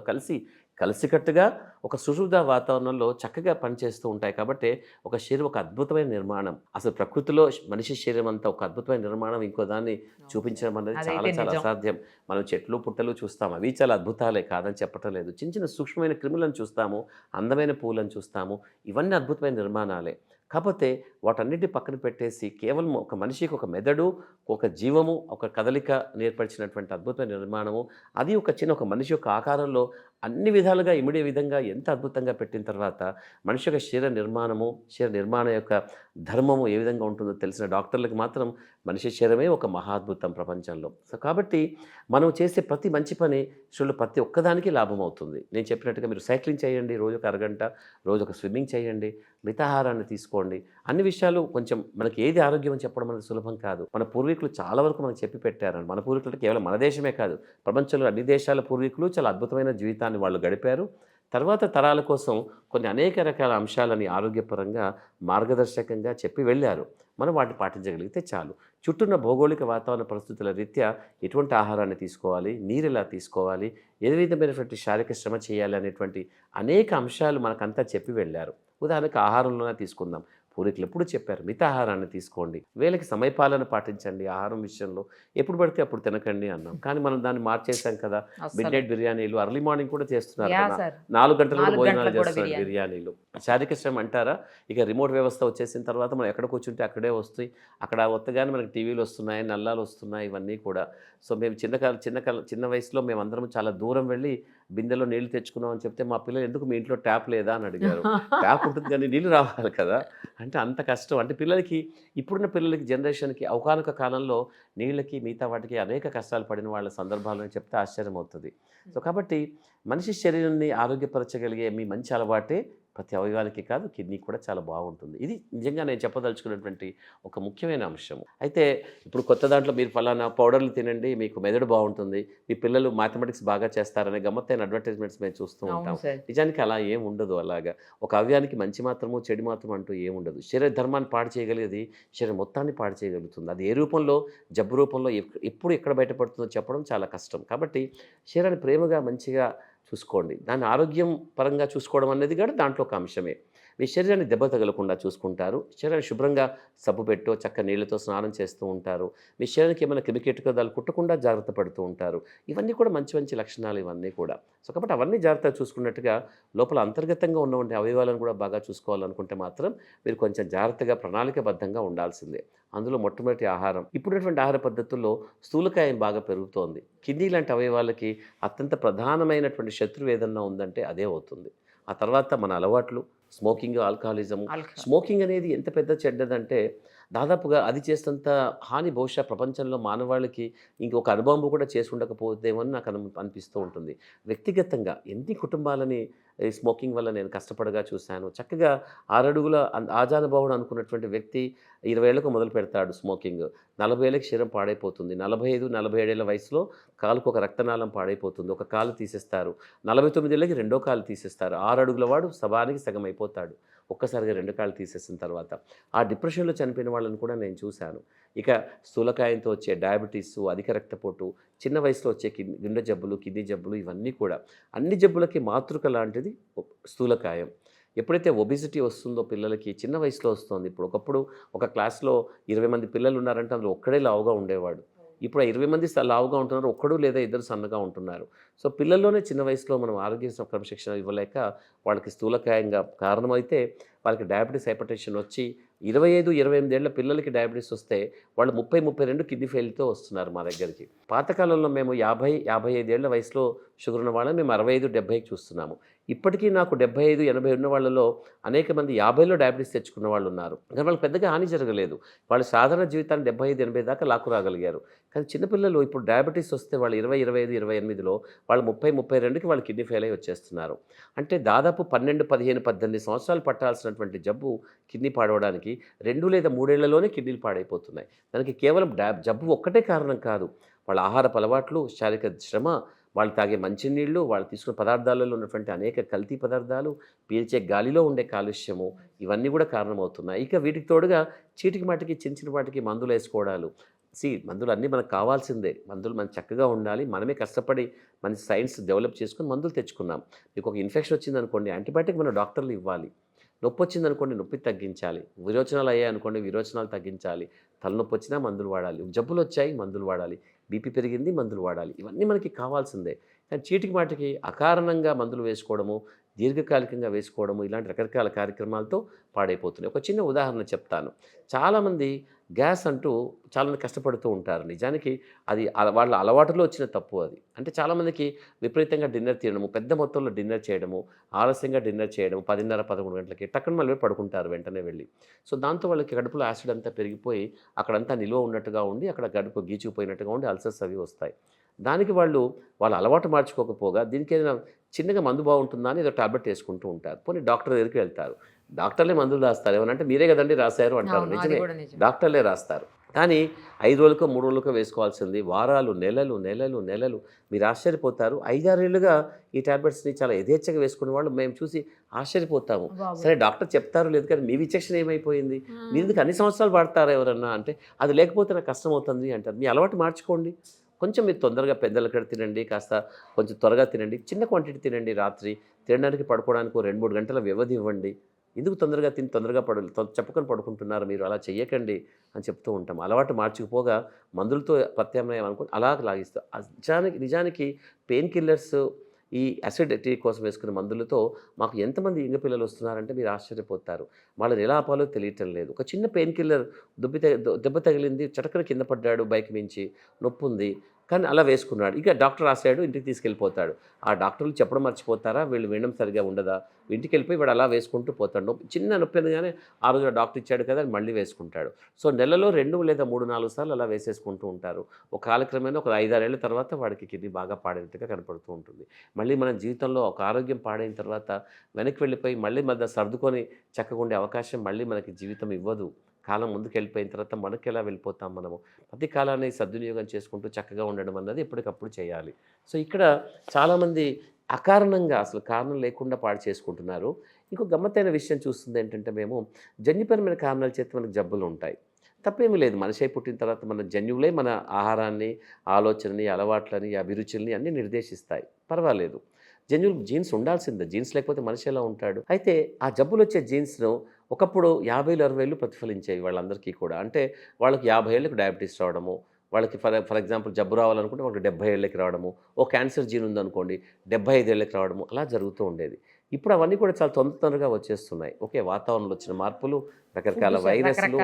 కలిసికట్టుగా ఒక సుషుప్త వాతావరణంలో చక్కగా పనిచేస్తూ ఉంటాయి. కాబట్టి ఒక శరీరం ఒక అద్భుతమైన నిర్మాణం. అసలు ప్రకృతిలో మనిషి శరీరం అంతా ఒక అద్భుతమైన నిర్మాణం ఇంకో దాన్ని చూపించడం అనేది చాలా చాలా అసాధ్యం. మనం చెట్లు పుట్టలు చూస్తాము, అవి చాలా అద్భుతాలే, కాదని చెప్పటం లేదు. చిన్న చిన్న సూక్ష్మమైన క్రిములను చూస్తాము, అందమైన పూలను చూస్తాము, ఇవన్నీ అద్భుతమైన నిర్మాణాలే. కాకపోతే వాటన్నిటిని పక్కన పెట్టేసి కేవలం ఒక మనిషికి ఒక మెదడు, ఒక జీవము, ఒక కదలిక నేర్పరిచినటువంటి అద్భుతమైన నిర్మాణము, అది ఒక మనిషి యొక్క ఆకారంలో అన్ని విధాలుగా ఇమిడే విధంగా ఎంత అద్భుతంగా పెట్టిన తర్వాత మనిషి యొక్క శరీర నిర్మాణం యొక్క ధర్మము ఏ విధంగా ఉంటుందో తెలిసిన డాక్టర్లకు మాత్రం మనిషి శరీరమే ఒక మహాద్భుతం ప్రపంచంలో. సో కాబట్టి మనం చేసే ప్రతి మంచి పని ప్రతి ఒక్కదానికి లాభం అవుతుంది. నేను చెప్పినట్టుగా మీరు సైక్లింగ్ చేయండి, రోజు ఒక అరగంట, రోజు ఒక స్విమ్మింగ్ చేయండి, మితాహారాన్ని తీసుకోండి. అన్ని విషయాలు కొంచెం మనకి ఏది ఆరోగ్యం అని చెప్పడం అనేది సులభం కాదు. మన పూర్వీకులు చాలా వరకు మనకు చెప్పి పెట్టారని. మన పూర్వీకులు కేవలం మన దేశమే కాదు, ప్రపంచంలో అన్ని దేశాల పూర్వీకులు చాలా అద్భుతమైన జీవితాన్ని వాళ్ళు గడిపారు. తర్వాత తరాల కోసం కొన్ని అనేక రకాల అంశాలని ఆరోగ్యపరంగా మార్గదర్శకంగా చెప్పి వెళ్ళారు. మనం వాటిని పాటించగలిగితే చాలు. చుట్టూన్న భౌగోళిక వాతావరణ పరిస్థితుల రీత్యా ఎటువంటి ఆహారాన్ని తీసుకోవాలి, నీరు ఎలా తీసుకోవాలి, ఏ విధమైనటువంటి శారీరక శ్రమ చేయాలి అనేటువంటి అనేక అంశాలు మనకంతా చెప్పి వెళ్ళారు. ఉదాహరణకు ఆహారంలోనే తీసుకుందాం. పూర్వీకులు ఎప్పుడు చెప్పారు మితాహారాన్ని తీసుకోండి, వేళకి సమయపాలన పాటించండి, ఆహారం విషయంలో ఎప్పుడు పడితే అప్పుడు తినకండి అన్నాం. కానీ మనం దాన్ని మార్చేసాం కదా. మిడ్ నైట్ బిర్యానీలు, అర్లీ మార్నింగ్ కూడా చేస్తున్నారు యా కదా, సార్ 4 గంటలు కూడా 4 భోజనాలు గంటలకు కూడా చేస్తున్నారు బిర్యానీలు. శారీరక శ్రమ అంటారా, ఇక రిమోట్ వ్యవస్థ వచ్చేసిన తర్వాత మనం ఎక్కడ కూర్చుంటే అక్కడే వస్తాయి, అక్కడ వత్తగానే మనకి టీవీలు వస్తున్నాయి, నల్లాలు వస్తున్నాయి, ఇవన్నీ కూడా. సో మేము చిన్న వయసులో మేమందరం చాలా దూరం వెళ్ళి బిందెలో నీళ్లు తెచ్చుకున్నాం అని చెప్తే మా పిల్లలు ఎందుకు మీ ఇంట్లో ట్యాప్ లేదా అని అడిగారు. ట్యాప్ ఉంటుంది కానీ నీళ్ళు రావాలి కదా, అంటే అంత కష్టం. అంటే పిల్లలకి, ఇప్పుడున్న పిల్లలకి, జనరేషన్కి ఒకానొక కాలంలో నీళ్ళకి మిగతా వాటికి అనేక కష్టాలు పడిన వాళ్ళ సందర్భాలను చెప్తే ఆశ్చర్యం అవుతుంది. సో కాబట్టి మనిషి శరీరాన్ని ఆరోగ్యపరచగలిగే మీ మంచి అలవాటే ప్రతి అవయవానికి కాదు, కిడ్నీ కూడా చాలా బాగుంటుంది. ఇది నిజంగా నేను చెప్పదలుచుకున్నటువంటి ఒక ముఖ్యమైన అంశం. అయితే ఇప్పుడు కొత్త దాంట్లో మీరు ఫలానా పౌడర్లు తినండి మీకు మెదడు బాగుంటుంది, మీ పిల్లలు మ్యాథమెటిక్స్ బాగా చేస్తారనే గమ్మత్తైన అడ్వర్టైజ్మెంట్స్ మేము చూస్తూ ఉంటాం. అవును సార్. నిజానికి అలా ఏం ఉండదు. అలాగా ఒక అవయవానికి మంచి మాత్రము చెడు మాత్రం అంటూ ఏముండదు. శరీర ధర్మాన్ని పాడు చేయగలిగేది శరీరం మొత్తాన్ని పాడు చేయగలుగుతుంది. అది ఏ రూపంలో, జబ్బు రూపంలో ఎప్పుడు ఎక్కడ బయటపడుతుందో చెప్పడం చాలా కష్టం. కాబట్టి శరీరాన్ని ప్రేమగా మంచిగా చూసుకోండి. దాన్ని ఆరోగ్యం పరంగా చూసుకోవడం అనేది కూడా దాంట్లో ఒక అంశమే. మీ శరీరాన్ని దెబ్బ తగలకుండా చూసుకుంటారు, శరీరాన్ని శుభ్రంగా సబ్బు పెట్టో చక్క నీళ్ళతో స్నానం చేస్తూ ఉంటారు, మీ శరీరానికి ఏమైనా క్రిమికీటకాలు కుట్టకుండా జాగ్రత్త పడుతూ ఉంటారు. ఇవన్నీ కూడా మంచి మంచి లక్షణాలు ఇవన్నీ కూడా. సో కాబట్టి అవన్నీ జాగ్రత్తగా చూసుకున్నట్టుగా లోపల అంతర్గతంగా ఉన్నటువంటి అవయవాలను కూడా బాగా చూసుకోవాలనుకుంటే మాత్రం మీరు కొంచెం జాగ్రత్తగా ప్రణాళికబద్ధంగా ఉండాల్సిందే. అందులో మొట్టమొదటి ఆహారం. ఇప్పుడున్నటువంటి ఆహార పద్ధతుల్లో స్థూలకాయం బాగా పెరుగుతోంది. కిడ్నీ లాంటి అవయవాలకి అత్యంత ప్రధానమైనటువంటి శత్రువు ఏదన్నా ఉందంటే అదే అవుతుంది. ఆ తర్వాత మన అలవాట్లు, స్మోకింగ్, ఆల్కహాలిజం. స్మోకింగ్ అనేది ఎంత పెద్ద చెడ్డదంటే దాదాపుగా అది చేసినంత హాని బహుశా ప్రపంచంలో మానవాళికి ఇంకొక అనుభవం కూడా చేసి ఉండకపోతేమో అని నాకు అనిపిస్తూ ఉంటుంది. వ్యక్తిగతంగా ఎన్ని కుటుంబాలని ఈ స్మోకింగ్ వల్ల నేను కష్టపడగా చూశాను. చక్కగా 6 అడుగుల ఆజానుభావుడు అనుకున్నటువంటి వ్యక్తి 20 ఏళ్లకు మొదలు పెడతాడు స్మోకింగ్, 40 ఏళ్ళకి శరీరం పాడైపోతుంది, 45-47 ఏళ్ళ వయసులో కాలుకు ఒక రక్తనాళం పాడైపోతుంది, ఒక కాలు తీసేస్తారు, 49 ఏళ్ళకి రెండో కాలు తీసేస్తారు. 6 అడుగుల వాడు సభానికి సగం అయిపోతాడు ఒక్కసారిగా 2 కాళ్ళు తీసేసిన తర్వాత. ఆ డిప్రెషన్లో చనిపోయిన వాళ్ళని కూడా నేను చూశాను. ఇక స్థూలకాయంతో వచ్చే డయాబెటీస్, అధిక రక్తపోటు, చిన్న వయసులో వచ్చే గుండె జబ్బులు, కిడ్నీ జబ్బులు, ఇవన్నీ కూడా అన్ని జబ్బులకి మాతృక లాంటిది స్థూలకాయం. ఎప్పుడైతే ఒబిసిటీ వస్తుందో పిల్లలకి చిన్న వయసులో వస్తుంది. ఇప్పుడు ఒకప్పుడు ఒక క్లాస్లో 20 మంది పిల్లలు ఉన్నారంటే అందులో ఒక్కడే లావుగా ఉండేవాడు. ఇప్పుడు 20 మంది లావుగా ఉంటున్నారు, ఒక్కడు లేదా ఇద్దరు సన్నగా ఉంటున్నారు. సో పిల్లల్లోనే చిన్న వయసులో మనం ఆరోగ్య క్రమశిక్షణ ఇవ్వలేక వాళ్ళకి స్థూలకాయంగా కారణమైతే వాళ్ళకి డయాబెటీస్, హైపర్టెన్షన్ వచ్చి 25-28 ఏళ్ల పిల్లలకి డయాబెటీస్ వస్తే వాళ్ళు 30-32 కిడ్నీ ఫెయిల్తో వస్తున్నారు మా దగ్గరికి. పాతకాలంలో మేము 50-55 ఏళ్ల వయసులో షుగర్ ఉన్న వాళ్ళని మేము 65-70కి చూస్తున్నాము. ఇప్పటికీ నాకు 75-80 ఉన్న వాళ్ళలో అనేక మంది 50లో డయాబెటీస్ తెచ్చుకున్న వాళ్ళు ఉన్నారు. కానీ వాళ్ళకి పెద్దగా హాని జరగలేదు. వాళ్ళు సాధారణ జీవితాన్ని 75-80 దాకా లాక్కు రాగలిగారు. కానీ చిన్నపిల్లలు ఇప్పుడు డయాబెటీస్ వస్తే వాళ్ళు 20-25-28లో వాళ్ళు 30-32కి వాళ్ళు కిడ్నీ ఫెయిల్ అయ్యి వచ్చేస్తున్నారు. అంటే దాదాపు 12-15-18 సంవత్సరాలు పట్టాల్సినటువంటి జబ్బు కిడ్నీ పాడవడానికి 2 లేదా 3 ఏళ్లలోనే కిడ్నీలు పాడైపోతున్నాయి. దానికి కేవలం జబ్బు ఒక్కటే కారణం కాదు. వాళ్ళ ఆహారపు అలవాట్లు, శారీరక శ్రమ, వాళ్ళు తాగే మంచినీళ్ళు, వాళ్ళు తీసుకున్న పదార్థాలలో ఉన్నటువంటి అనేక కల్తీ పదార్థాలు, పీల్చే గాలిలో ఉండే కాలుష్యము, ఇవన్నీ కూడా కారణమవుతున్నాయి. ఇక వీటికి తోడుగా చీటికి మాటికి చిన్న వాటికి మందులు వేసుకోవడాలు. మందులు అన్నీ మనకు కావాల్సిందే. మందులు మనం చక్కగా ఉండాలి. మనమే కష్టపడి మన సైన్స్ డెవలప్ చేసుకుని మందులు తెచ్చుకున్నాం. మీకు ఒక ఇన్ఫెక్షన్ వచ్చిందనుకోండి, యాంటీబయాటిక్ మన డాక్టర్లు ఇవ్వాలి. నొప్పి వచ్చిందనుకోండి, నొప్పి తగ్గించాలి. విరోచనాలు అయ్యాయనుకోండి, విరోచనాలు తగ్గించాలి. తలనొప్పి వచ్చినా మందులు వాడాలి. జబ్బులు వచ్చాయి, మందులు వాడాలి. బీపీ పెరిగింది, మందులు వాడాలి. ఇవన్నీ మనకి కావాల్సిందే. కానీ చీటికి మాటికి అకారణంగా మందులు వేసుకోవడము, దీర్ఘకాలికంగా వేసుకోవడము, ఇలాంటి రకరకాల కార్యక్రమాలతో పాడైపోతున్నాయి. ఒక చిన్న ఉదాహరణ చెప్తాను. చాలామంది గ్యాస్ అంటూ చాలా కష్టపడుతూ ఉంటారు. నిజానికి అది వాళ్ళ అలవాటులో వచ్చిన తప్పు అది. అంటే చాలామందికి విపరీతంగా డిన్నర్ తినడము, పెద్ద మొత్తంలో డిన్నర్ చేయడము, ఆలస్యంగా డిన్నర్ చేయడము, 10:30-11 గంటలకి టక్కున మళ్ళీ పడుకుంటారు వెంటనే వెళ్ళి. సో దాంతో వాళ్ళకి కడుపులో యాసిడ్ అంతా పెరిగిపోయి అక్కడంతా నిల్వ ఉన్నట్టుగా ఉండి అక్కడ కడుపు గీచుకుపోయినట్టుగా ఉండి అల్సర్స్ అవి వస్తాయి. దానికి వాళ్ళ అలవాటు మార్చుకోకపోగా దీనికి ఏదైనా చిన్నగా మందు బాగుంటుందా అని ఏదో టాబ్లెట్ వేసుకుంటూ ఉంటారు. పోనీ డాక్టర్ దగ్గరికి వెళ్తారు. డాక్టర్లే మందులు రాస్తారు. ఏమనంటే మీరే కదండి రాశారు అంటారు. నిజమే, డాక్టర్లే రాస్తారు. కానీ 5 రోజులకో 3 రోజులకో వేసుకోవాల్సింది వారాలు, నెలలు. మీరు ఆశ్చర్యపోతారు. 5-6 ఏళ్ళుగా ఈ టాబ్లెట్స్ని చాలా యథేచ్ఛగా వేసుకునే వాళ్ళు మేము చూసి ఆశ్చర్యపోతాము. సరే డాక్టర్ చెప్తారు లేదు, కానీ మీ విచక్షణ ఏమైపోయింది? మీరు ఎందుకు అన్ని సంవత్సరాలు వాడతారా ఎవరన్నా అంటే, అది లేకపోతే నాకు కష్టం అవుతుంది అంటారు. మీ అలవాటు మార్చుకోండి. కొంచెం మీరు తొందరగా పెద్దలక్కడ తినండి, కాస్త కొంచెం త్వరగా తినండి, చిన్న క్వాంటిటీ తినండి. రాత్రి తినడానికి పడుకోవడానికి 2-3 గంటల వ్యవధి ఇవ్వండి. ఎందుకు తొందరగా తిని తొందరగా చెప్పుకొని పడుకుంటున్నారు మీరు, అలా చెయ్యకండి అని చెప్తూ ఉంటాం. అలవాటు మార్చుకుపోగా మందులతో ప్రత్యామ్నాయం అనుకుని అలా లాగిస్తాం. నిజానికి పెయిన్ కిల్లర్స్ ఈ అసిడిటీ కోసం వేసుకునే మందులతో మాకు ఎంతమంది యంగ్ పిల్లలు వస్తున్నారంటే మీరు ఆశ్చర్యపోతారు. వాళ్ళని ఎలా ఆపాలో తెలియటం లేదు. ఒక చిన్న పెయిన్ కిల్లర్ దెబ్బ తగిలింది, చటకన కింద పడ్డాడు బైక్ మించి, నొప్పి ఉంది, కానీ అలా వేసుకున్నాడు. ఇక డాక్టర్ రాశాడు, ఇంటికి తీసుకెళ్ళిపోతాడు. ఆ డాక్టర్లు చెప్పడం మర్చిపోతారా, వీళ్ళు వినడం సరిగా ఉండదా, ఇంటికి వెళ్ళిపోయి వాడు అలా వేసుకుంటూ పోతాడు. చిన్న నొప్పి అనగానే ఆ రోజు డాక్టర్ ఇచ్చాడు కదా అని మళ్ళీ వేసుకుంటాడు. సో నెలలో 2 లేదా 3-4 సార్లు అలా వేసేసుకుంటూ ఉంటారు. ఒక కాలక్రమేణా ఒక 5-6 ఏళ్ల తర్వాత వాడికి కిడ్నీ బాగా పాడైనట్టుగా కనపడుతూ ఉంటుంది. మళ్ళీ మన జీవితంలో ఒక ఆరోగ్యం పాడైన తర్వాత వెనక్కి వెళ్ళిపోయి మళ్ళీ మధ్య సర్దుకొని చక్కగా ఉండే అవకాశం మళ్ళీ మనకి జీవితం ఇవ్వదు. కాలం ముందుకు వెళ్ళిపోయిన తర్వాత మనకి ఎలా వెళ్ళిపోతాం మనము. ప్రతి కాలాన్ని సద్వినియోగం చేసుకుంటూ చక్కగా ఉండడం అన్నది ఎప్పటికప్పుడు చేయాలి. సో ఇక్కడ చాలామంది అకారణంగా అసలు కారణం లేకుండా పాడు చేసుకుంటున్నారు. ఇంకో గమ్మత్తైన విషయం చూస్తుంది ఏంటంటే, మేము జన్యుపరమైన కారణాల చేత మనకు జబ్బులు ఉంటాయి. తప్పేమీ లేదు. మనిషి అయి పుట్టిన తర్వాత మన జన్యువులే మన ఆహారాన్ని, ఆలోచనని, అలవాట్లని, అభిరుచుల్ని అన్నీ నిర్దేశిస్తాయి. పర్వాలేదు. జీన్స్ ఉండాల్సిందే. జీన్స్ లేకపోతే మనిషి ఎలా ఉంటాడు? అయితే ఆ జబ్బులు వచ్చే జీన్స్ను ఒకప్పుడు 50, 60 ప్రతిఫలించేవి వాళ్ళందరికీ కూడా. అంటే వాళ్ళకి 50 ఏళ్ళకి డయాబెటీస్ రావడము, వాళ్ళకి ఫర్ ఎగ్జాంపుల్ జబ్బు రావాలనుకుంటే వాళ్ళకి 70 ఏళ్ళకి రావడము, ఓ క్యాన్సర్ జీన్ ఉందనుకోండి 75 ఏళ్ళకి రావడము, అలా జరుగుతూ ఉండేది. ఇప్పుడు అవన్నీ కూడా చాలా తొందరగా వచ్చేస్తున్నాయి. ఓకే, వాతావరణంలో వచ్చిన మార్పులు, రకరకాల వైరస్లు,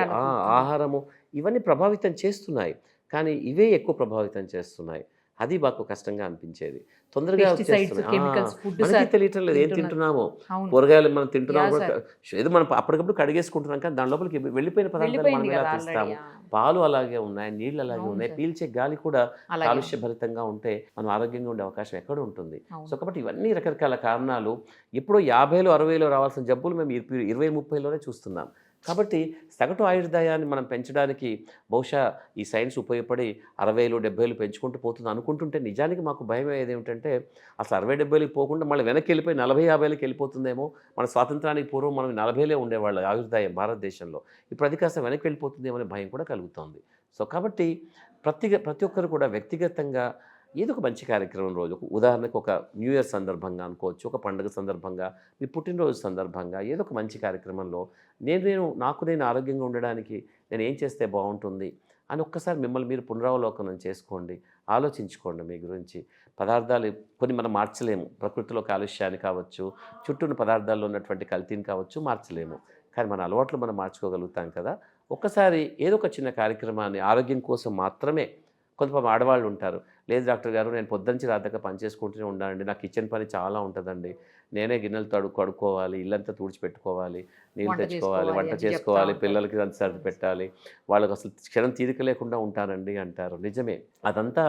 ఆహారము, ఇవన్నీ ప్రభావితం చేస్తున్నాయి. కానీ ఇవే ఎక్కువ ప్రభావితం చేస్తున్నాయి. అది మాకు కష్టంగా అనిపించేది. తొందరగా మనకి తెలియటం లేదు ఏం తింటున్నామో. కూరగాయలు మనం తింటున్నాం కూడా ఏదో మనం అప్పటికప్పుడు కడిగేసుకుంటున్నాం, కానీ దాని లోపలికి వెళ్ళిపోయిన పదార్థాలు మనం ఎలా తీస్తాము. పాలు అలాగే ఉన్నాయి, నీళ్ళు అలాగే ఉన్నాయి, పీల్చే గాలి కూడా కాలుష్యభరితంగా ఉంటే మనం ఆరోగ్యంగా ఉండే అవకాశం ఎక్కడ ఉంటుంది. సో కాబట్టి ఇవన్నీ రకరకాల కారణాలు. ఎప్పుడో 50లో 60లో రావాల్సిన జబ్బులు మేము 20-30లోనే చూస్తున్నాం. కాబట్టి సగటు ఆయుర్దాయాన్ని మనం పెంచడానికి బహుశా ఈ సైన్స్ ఉపయోగపడి 60, 70 పెంచుకుంటూ పోతుంది అనుకుంటుంటే, నిజానికి మాకు భయం ఏదేమిటంటే అసలు 60, 70కి పోకుండా మళ్ళీ వెనక్కి వెళ్ళిపోయి 40, 50కి వెళ్ళిపోతుందేమో. మన స్వాతంత్రానికి పూర్వం మనం 40లో ఉండేవాళ్ళు ఆయుర్దాయం భారతదేశంలో. ఇప్పుడు అది కాస్త వెనక్కి వెళ్ళిపోతుందేమో అనే భయం కూడా కలుగుతోంది. సో కాబట్టి ప్రతి ఒక్కరు కూడా వ్యక్తిగతంగా ఏదో ఒక మంచి కార్యక్రమం రోజు, ఉదాహరణకు ఒక న్యూ ఇయర్ సందర్భంగా అనుకోవచ్చు, ఒక పండుగ సందర్భంగా, మీ పుట్టినరోజు సందర్భంగా ఏదో ఒక మంచి కార్యక్రమంలో నేను ఆరోగ్యంగా ఉండడానికి నేను ఏం చేస్తే బాగుంటుంది అని ఒక్కసారి మిమ్మల్ని మీరు పునరావలోకనం చేసుకోండి, ఆలోచించుకోండి. మీ గురించి పదార్థాలు కొన్ని మనం మార్చలేము. ప్రకృతిలో కాలుష్యాన్ని కావచ్చు, చుట్టూన్న పదార్థాల్లో ఉన్నటువంటి కల్తీని కావచ్చు మార్చలేము, కానీ మన అలవాట్లు మనం మార్చుకోగలుగుతాం కదా. ఒక్కసారి ఏదో ఒక చిన్న కార్యక్రమాన్ని ఆరోగ్యం కోసం మాత్రమే. కొంతమంది ఆడవాళ్ళు ఉంటారు, లేదు డాక్టర్ గారు నేను పొద్దుంచి రాత్రిగా పని చేసుకుంటూనే ఉండాలండి, నాకు కిచెన్ పని చాలా ఉంటుందండి, నేనే గిన్నెలు కడుక్కోవాలి, ఇల్లంతా తుడిచిపెట్టుకోవాలి, నీళ్ళు తెచ్చుకోవాలి, వంట చేసుకోవాలి, పిల్లలకి అంత సర్ది పెట్టాలి, వాళ్ళకి అసలు క్షణం తీరిక లేకుండా ఉంటానండి అంటారు. నిజమే, అదంతా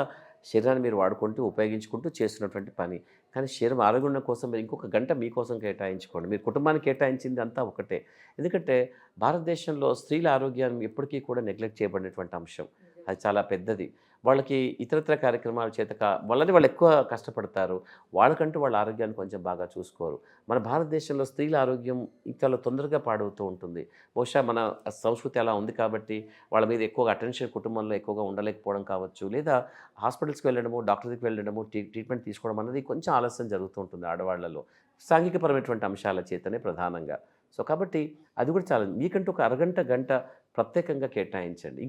శరీరాన్ని మీరు వాడుకుంటూ ఉపయోగించుకుంటూ చేస్తున్నటువంటి పని. కానీ శరీరం ఆరోగ్యం కోసం మీరు ఇంకొక గంట మీకోసం కేటాయించుకోండి. మీరు కుటుంబానికి కేటాయించింది అంతా ఒకటే. ఎందుకంటే భారతదేశంలో స్త్రీల ఆరోగ్యాన్ని ఎప్పటికీ కూడా నెగ్లెక్ట్ చేయబడినటువంటి అంశం. అది చాలా పెద్దది. వాళ్ళకి ఇతరత్ర కార్యక్రమాల చేత వాళ్ళు ఎక్కువ కష్టపడతారు. వాళ్ళకంటూ వాళ్ళ ఆరోగ్యాన్ని కొంచెం బాగా చూసుకోరు. మన భారతదేశంలో స్త్రీల ఆరోగ్యం చాలా తొందరగా పాడవుతూ ఉంటుంది. బహుశా మన సంస్కృతి అలా ఉంది కాబట్టి వాళ్ళ మీద ఎక్కువగా అటెన్షన్ కుటుంబంలో ఎక్కువగా ఉండలేకపోవడం కావచ్చు, లేదా హాస్పిటల్స్కి వెళ్ళడము, డాక్టర్ దగ్గరికి వెళ్ళడము, ట్రీట్మెంట్ తీసుకోవడం అన్నది కొంచెం ఆలస్యం జరుగుతూ ఉంటుంది ఆడవాళ్లలో, సాంఘికపరమైనటువంటి అంశాల చేతనే ప్రధానంగా. సో కాబట్టి అది కూడా చాలా, మీకంటూ ఒక అరగంట గంట ప్రత్యేకంగా కేటాయించండి.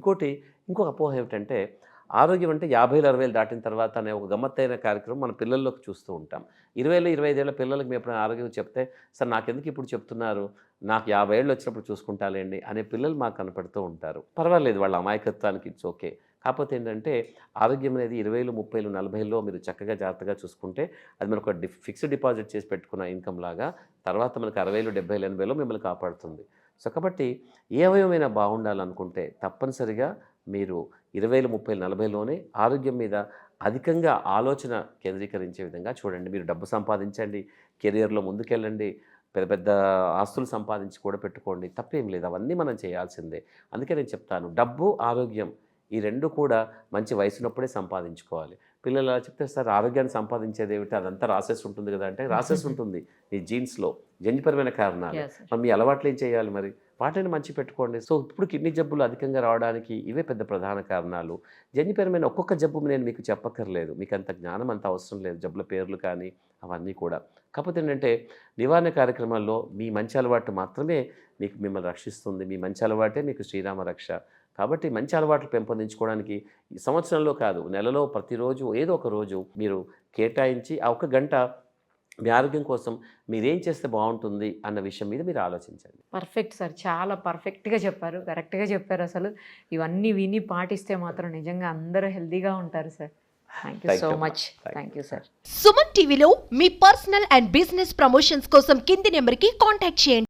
ఇంకొక అపోహ ఏమిటంటే, ఆరోగ్యం అంటే 50, 60 దాటిన తర్వాత అనే ఒక గమ్మత్తైన కార్యక్రమం మన పిల్లల్లోకి చూస్తూ ఉంటాం. 20, 25 ఏళ్ళ పిల్లలకి మేము ఎప్పుడైనా ఆరోగ్యం చెప్తే, సార్ నాకెందుకు ఇప్పుడు చెప్తున్నారు, నాకు 50 ఏళ్ళు వచ్చినప్పుడు చూసుకుంటాలేండి అనే పిల్లలు మాకు కనపడుతూ ఉంటారు. పర్వాలేదు, వాళ్ళ అమాయకత్వానికి ఇట్స్ ఓకే. కాకపోతే ఏంటంటే ఆరోగ్యం అనేది 20, 30, 40లో మీరు చక్కగా జాగ్రత్తగా చూసుకుంటే అది మనకు ఫిక్స్డ్ డిపాజిట్ చేసి పెట్టుకున్న ఇన్కమ్ లాగా తర్వాత మనకు 60, 70, 80లో మిమ్మల్ని కాపాడుతుంది. సో కాబట్టి ఏ అవయవమైనా బాగుండాలనుకుంటే తప్పనిసరిగా మీరు 20, 30, 40లోనే ఆరోగ్యం మీద అధికంగా ఆలోచన కేంద్రీకరించే విధంగా చూడండి. మీరు డబ్బు సంపాదించండి, కెరియర్లో ముందుకెళ్ళండి, పెద్ద పెద్ద ఆస్తులు సంపాదించి కూడా పెట్టుకోండి, తప్పేం లేదు, అవన్నీ మనం చేయాల్సిందే. అందుకే నేను చెప్తాను, డబ్బు ఆరోగ్యం ఈ రెండు కూడా మంచి వయసున్నప్పుడే సంపాదించుకోవాలి. పిల్లలు అలా చెప్తే, సార్ ఆరోగ్యాన్ని సంపాదించేది ఏమిటి, అదంతా రాసేసి ఉంటుంది కదా అంటే, రాసేసి ఉంటుంది మీ జీన్స్లో, జన్యుపరమైన కారణాలు. మీ అలవాట్లు ఏం చేయాలి మరి, వాటిని మంచి పెట్టుకోండి. సో ఇప్పుడు కిడ్నీ జబ్బులు అధికంగా రావడానికి ఇవే పెద్ద ప్రధాన కారణాలు. జన్యుపరమైన ఒక్కొక్క జబ్బు నేను మీకు చెప్పక్కర్లేదు, మీకు అంత జ్ఞానం అంత అవసరం లేదు, జబ్బుల పేర్లు కానీ అవన్నీ కూడా. కాకపోతే ఏంటంటే నివారణ కార్యక్రమాల్లో మీ మంచి అలవాటు మాత్రమే మిమ్మల్ని రక్షిస్తుంది. మీ మంచి అలవాటే మీకు శ్రీరామ రక్ష. కాబట్టి మంచి అలవాట్లు పెంపొందించుకోవడానికి ఈ సంవత్సరంలో కాదు, నెలలో ప్రతిరోజు ఏదో ఒక రోజు మీరు కేటాయించి ఆ 1 గంట మీ ఆరోగ్యం కోసం మీరేం చేస్తే బాగుంటుంది అన్న విషయం మీద మీరు ఆలోచించండి. పర్ఫెక్ట్ సార్, చాలా పర్ఫెక్ట్గా చెప్పారు, కరెక్ట్గా చెప్పారు. అసలు ఇవన్నీ విని పాటిస్తే మాత్రం నిజంగా అందరూ హెల్తీగా ఉంటారు sir. Thank you so much. Thank you sir. Suman టీవీలో మీ పర్సనల్ అండ్ బిజినెస్ ప్రమోషన్స్ కోసం కింది నెంబర్కి కాంటాక్ట్ చేయండి.